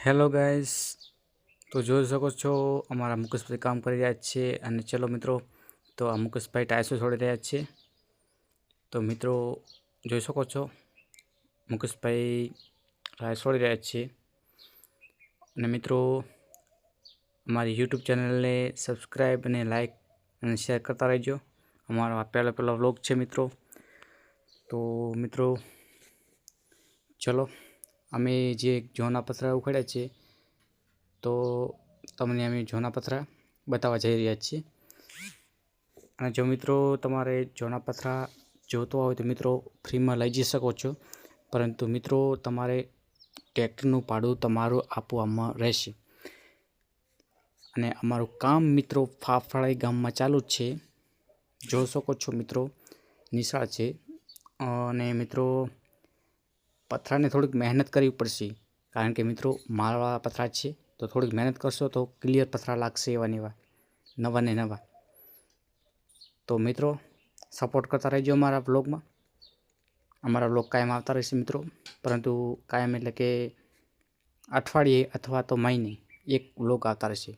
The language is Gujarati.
હેલો ગાઈસ, તો જોઈ શકો છો અમારા મુકેશભાઈ કામ કરી રહ્યા છે. અને ચલો મિત્રો, તો આ મુકેશભાઈ ટાઈસો છોડી રહ્યા છે. તો મિત્રો જોઈ શકો છો મુકેશભાઈ ટાઈસ છોડી રહ્યા છે. અને મિત્રો અમારી યુટ્યુબ ચેનલને સબસ્ક્રાઈબ અને લાઈક અને શેર કરતા રહેજો. અમારો આ પહેલો વ્લોગ છે મિત્રો. તો મિત્રો ચલો, અમે જે જોના પથરા ઉખાડ્યા છે, તો તમને અમે જોના પથરા બતાવવા જઈ રહ્યા છીએ. અને જો મિત્રો તમારે જોના પથરા જોતો હોય તો મિત્રો ફ્રીમાં લઈ જઈ શકો છો. પરંતુ મિત્રો તમારે ટ્રેક્ટરનું ભાડું તમારું આપવામાં રહેશે. અને અમારું કામ મિત્રો ફાફાળી ગામમાં ચાલુ જ છે. જોઈ શકો છો મિત્રો, નિશાળ છે. અને મિત્રો પથરાને થોડીક મહેનત કરવી પડશે, કારણ કે મિત્રો મારવાળા પથરા છે. તો થોડીક મહેનત કરશો તો ક્લિયર પથરા લાગશે એવા ને એવા, નવા ને નવા. તો મિત્રો સપોર્ટ કરતા રહેજો અમારા બ્લોગમાં. અમારા બ્લોગ કાયમ આવતા રહેશે મિત્રો. પરંતુ કાયમ એટલે કે અઠવાડિયે અથવા તો મહિને એક બ્લોગ આવતા રહેશે.